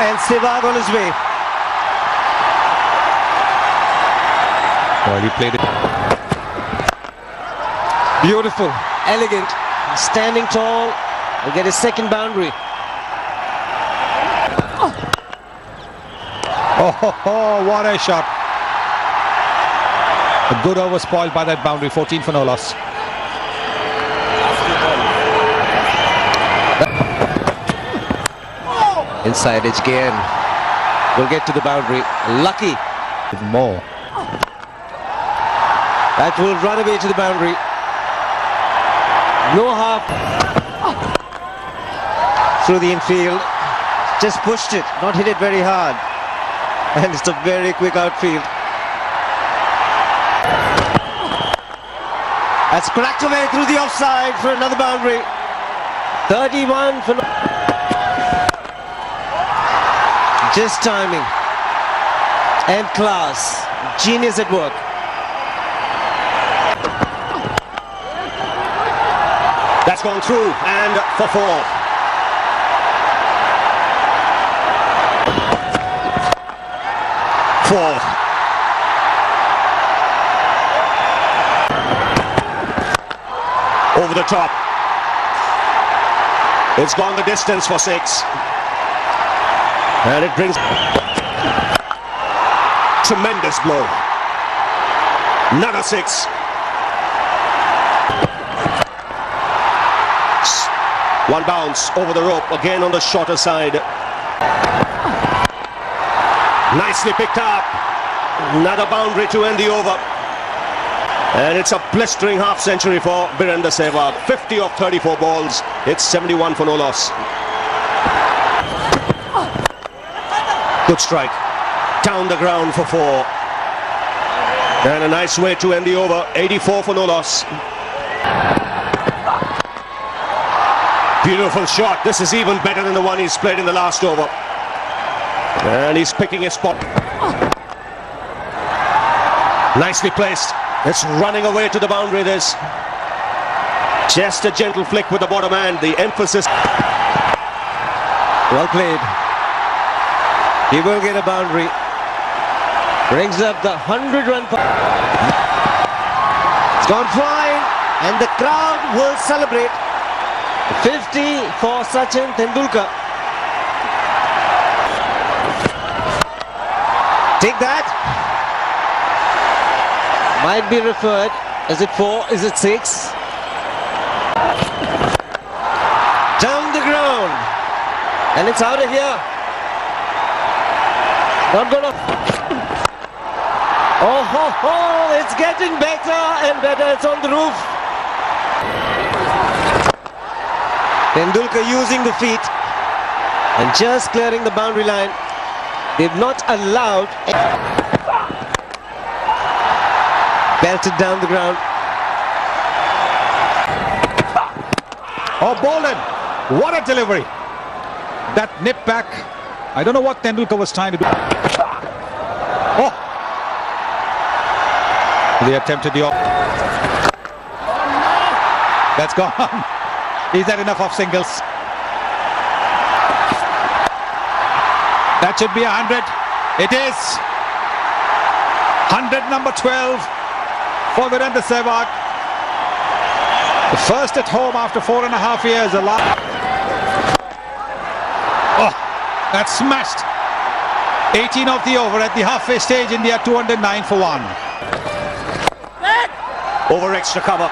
and Sehwag on his way. Well, he played it. Beautiful, elegant, standing tall. He'll get his second boundary. Oh, what a shot. A good over spoiled by that boundary. 14 for no loss. Inside edge again. Will get to the boundary. Lucky. More. That will run away to the boundary. No half. Through the infield. Just pushed it, not hit it very hard. And it's a very quick outfield. That's cracked away through the offside for another boundary. 31 for... Just timing. And class. Genius at work. That's gone through and for 4. Fourth. Over the top. It's gone the distance for 6. And it brings tremendous blow. Another 6. One bounce over the rope, again on the shorter side. Nicely picked up. Another boundary to end the over. And it's a blistering half century for Virender Sehwag. 50 of 34 balls. It's 71 for no loss. Good strike. Down the ground for 4. And a nice way to end the over. 84 for no loss. Beautiful shot. This is even better than the one he's played in the last over. And he's picking his spot. Nicely placed. It's running away to the boundary, this. Just a gentle flick with the bottom hand. The emphasis. Well played. He will get a boundary. Brings up the 100-run. It's gone flying. And the crowd will celebrate. 50 for Sachin Tendulkar. Take that. Might be referred. Is it 4? Is it 6? Down the ground. And it's out of here. Not gonna. Oh, ho, ho. It's getting better and better. It's on the roof. Tendulkar using the feet and just clearing the boundary line. They've not allowed. Belted down the ground. Oh, Bolden. What a delivery. That nip back. I don't know what Tendulkar was trying to do. Oh. They attempted the... That's gone. He's had enough of singles. That should be 100. It is. 100 number 12 for Virender Sehwag. The first at home after 4.5 years. Oh, that's smashed. 18 of the over at the halfway stage. India 209 for 1. Over extra cover.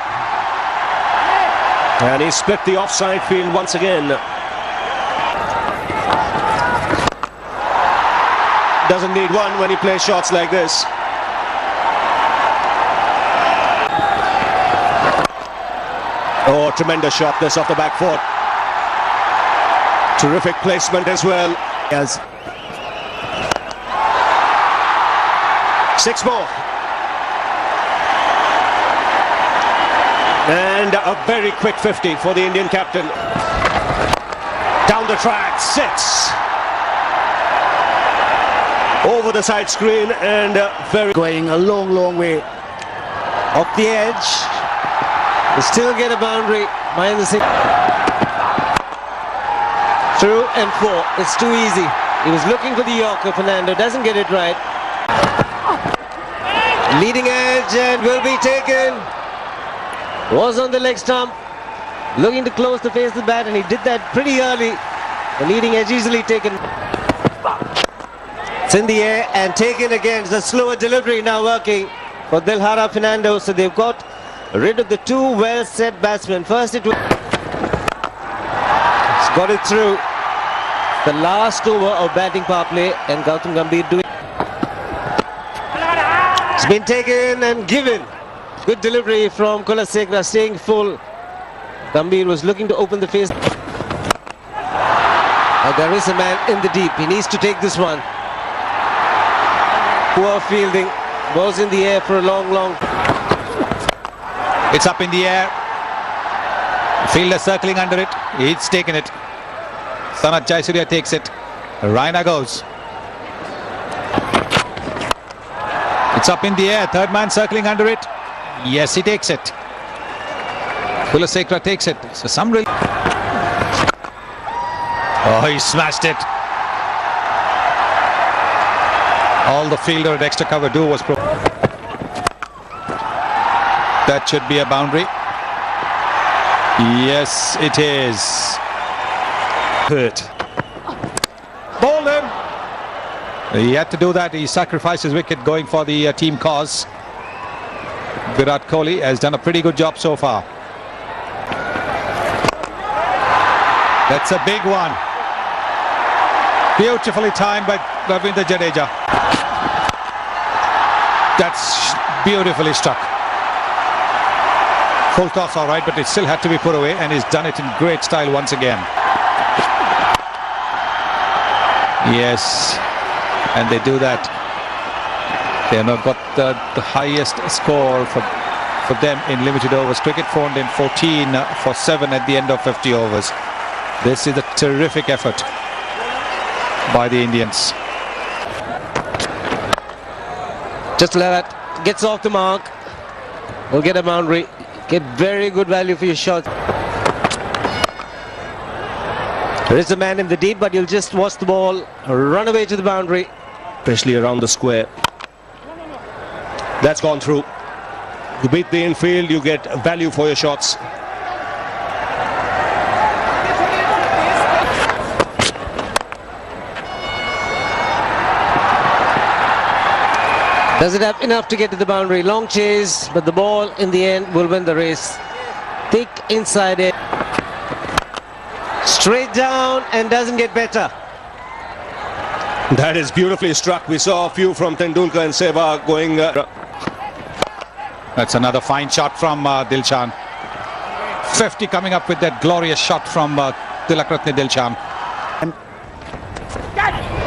And he split the offside field once again. Doesn't need one when he plays shots like this. Oh, tremendous shot this off the back foot. Terrific placement as well. Yes. 6 more. And a very quick 50 for the Indian captain. Down the track, sits. Over the side screen and very... Going a long, long way. Off the edge. They still get a boundary. Mind the six. Through and 4. It's too easy. He was looking for the Yorker. Fernando doesn't get it right. Leading edge and will be taken. Was on the leg stump. Looking to close the face of the bat, and he did that pretty early. The leading edge easily taken. It's in the air and taken again. It's a slower delivery now working for Dilhara Fernando. So they've got rid of the two well-set batsmen. First it was... It's got it through. The last over of batting power play, and Gautam Gambhir doing... It's been taken and given. Good delivery from Kulasekara, staying full. Gambhir was looking to open the face. There is a man in the deep. He needs to take this one. Poor fielding. Was in the air for a long... It's up in the air. Fielder circling under it. He's taken it. Sanath Jayasuriya takes it. Raina goes. It's up in the air. Third man circling under it. Yes, he takes it. Kulasekara takes it. So some real... Oh, he smashed it. All the fielder at extra cover do was... That should be a boundary. Yes, it is. Hurt. Bowled him. He had to do that. He sacrificed his wicket going for the team cause. Virat Kohli has done a pretty good job so far. That's a big one. Beautifully timed by Ravindra Jadeja. That's beautifully struck. Full toss all right, but it still had to be put away, and he's done it in great style once again. Yes, and they do that. They have now got the highest score for them in limited overs cricket, phoned in 14 for 7 at the end of 50 overs. This is a terrific effort by the Indians. Just like that, gets off the mark. We'll get a boundary. Get very good value for your shot. There is a man in the deep, but you'll just watch the ball run away to the boundary. Especially around the square. That's gone through. You beat the infield, you get value for your shots. Does it have enough to get to the boundary? Long chase, but the ball in the end will win the race. Thick inside it. Straight down and doesn't get better. That is beautifully struck. We saw a few from Tendulkar and Sehwag going... That's another fine shot from Dilshan. 50 coming up with that glorious shot from Tilakratne Dilshan.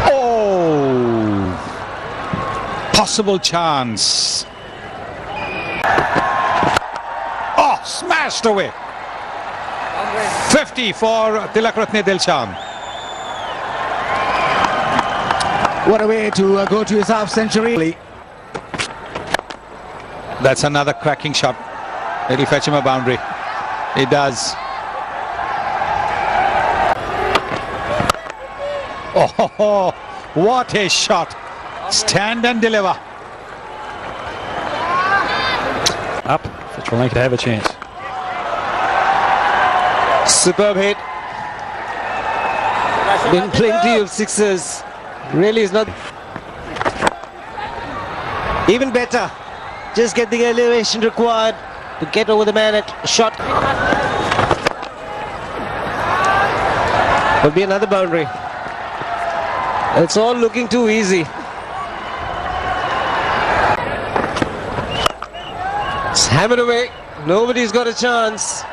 Oh! Possible chance. Oh, smashed away. 50 for Tilakratne Dilshan. What a way to go to his half century. That's another cracking shot. It'll fetch him a boundary. It does. Oh, what a shot. Stand and deliver. Up for Sri Lanka to have a chance. Superb hit. Been plenty of sixes. Really is not. Even better. Just get the elevation required to get over the man at shot. Will be another boundary. It's all looking too easy. It's hammered away. Nobody's got a chance.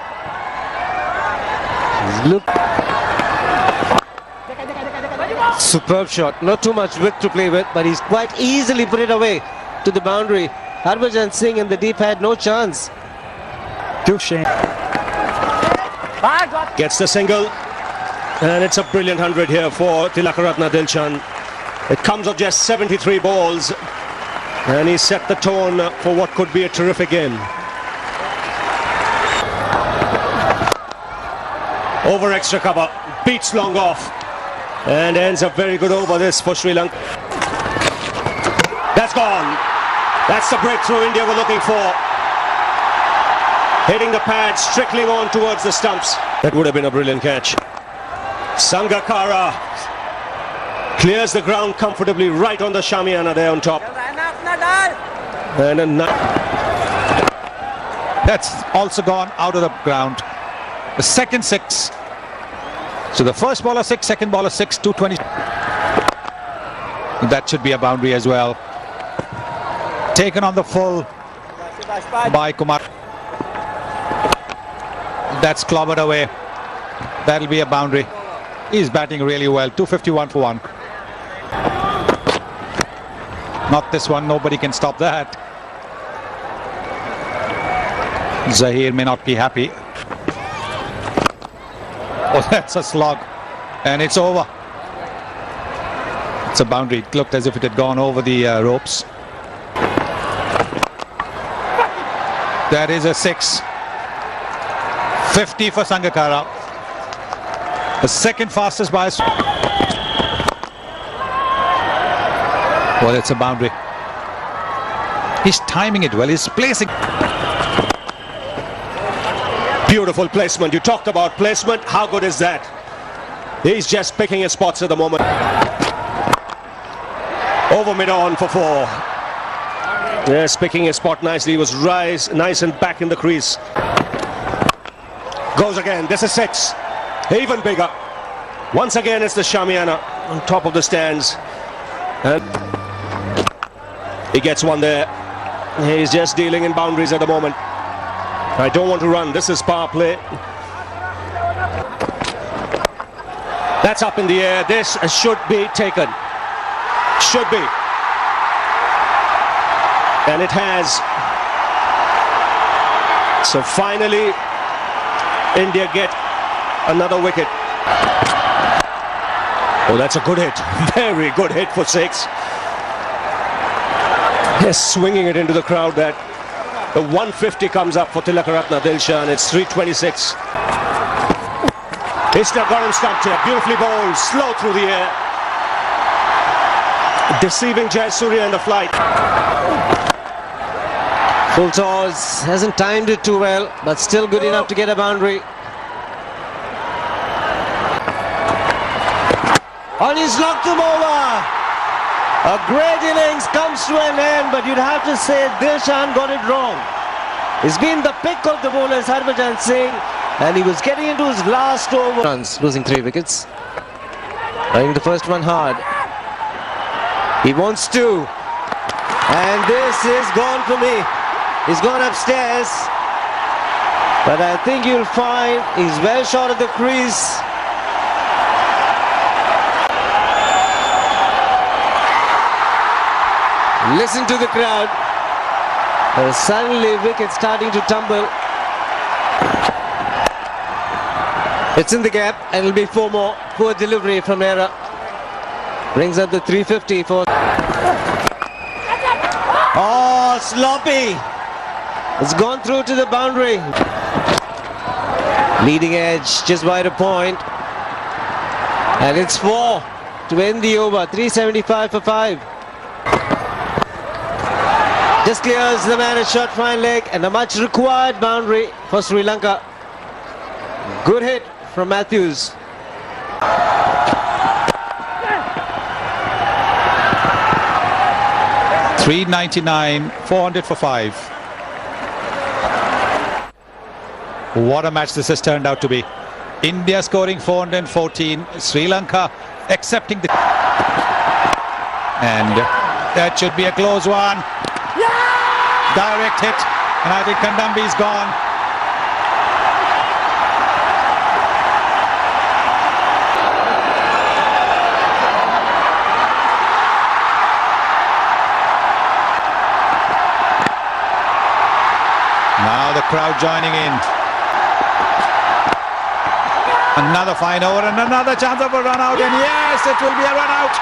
Look. Superb shot. Not too much width to play with, but he's quite easily put it away to the boundary. Harbhajan Singh in the deep had no chance. Gets the single. And it's a brilliant 100 here for Tilakaratne Dilshan. It comes of just 73 balls. And he set the tone for what could be a terrific game. Over extra cover. Beats long off. And ends a very good over this for Sri Lanka. That's gone. That's the breakthrough India were looking for. Hitting the pads, trickling on towards the stumps. That would have been a brilliant catch. Sangakkara clears the ground comfortably right on the Shamiana there on top. And That's also gone out of the ground. The second 6. So the first baller 6, second baller 6, 220. That should be a boundary as well. Taken on the full by Kumar. That's clobbered away. That'll be a boundary. He's batting really well. 251 for 1. Not this one. Nobody can stop that. Zahir may not be happy. Oh, that's a slog. And it's over. It's a boundary. It looked as if it had gone over the ropes. That is a 6. 50 for Sangakkara. The second fastest by. Well, it's a boundary. He's timing it well. He's placing. beautiful placement. You talked about placement. How good is that? He's just picking his spots at the moment. Over mid-on for 4. Yes, picking his spot nicely. He was nice and back in the crease. Goes again. This is 6. Even bigger. Once again, it's the Shamiana on top of the stands. And he gets one there. He's just dealing in boundaries at the moment. I don't want to run. This is power play. That's up in the air. This should be taken. Should be. And it has. So finally, India get another wicket. Oh, that's a good hit. Very good hit for 6. Yes, swinging it into the crowd. That the 150 comes up for Tilakaratna Dilshan. It's 326. Isla got him stumped here. Beautifully bowled, slow through the air. Deceiving Jayasuriya in the flight. Full toss, hasn't timed it too well, but still good enough to get a boundary. And he's knocked him over. A great innings comes to an end, but you'd have to say Dilshan got it wrong. He's been the pick of the bowlers, Harbhajan Singh, and he was getting into his last over. Runs, losing 3 wickets. Hitting the first one hard. He wants to. And this is gone for me. He's gone upstairs. But I think you'll find he's well short of the crease. Listen to the crowd. Suddenly wicket starting to tumble. It's in the gap and it'll be 4 more. Poor delivery from Era. Brings up the 350 for. Oh, sloppy. It's gone through to the boundary. Leading edge just wide a point. And it's 4 to end the over. 375 for 5. Just clears the man a short fine leg and a much required boundary for Sri Lanka. Good hit from Matthews. .399, 400 for 5. What a match this has turned out to be. India scoring 414, Sri Lanka accepting the. And that should be a close one. Direct hit, and I think Kandambi's gone. Now the crowd joining in. Another fine over and another chance of a run out, and yes, it will be a run out.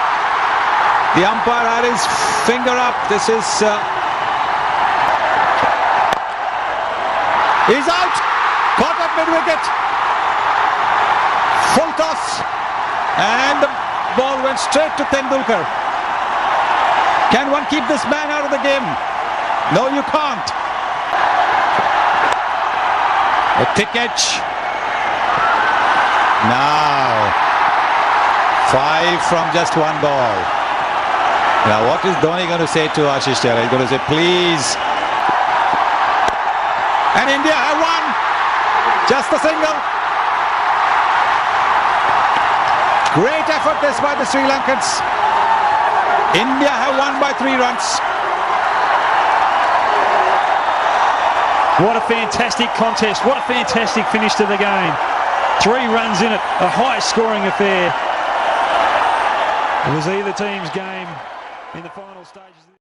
The umpire had his finger up. This is. He's out! Caught up mid-wicket. Full toss. And ball went straight to Tendulkar. Can one keep this man out of the game? No, you can't. A thick edge. Now, 5 from just one ball. Now, what is Dhoni going to say to Ashish Tera? He's going to say, please. And India have won. Just a single. Great effort this by the Sri Lankans. India have won by 3 runs. What a fantastic contest. What a fantastic finish to the game. 3 runs in it. A high scoring affair. It was either team's game in the final stages.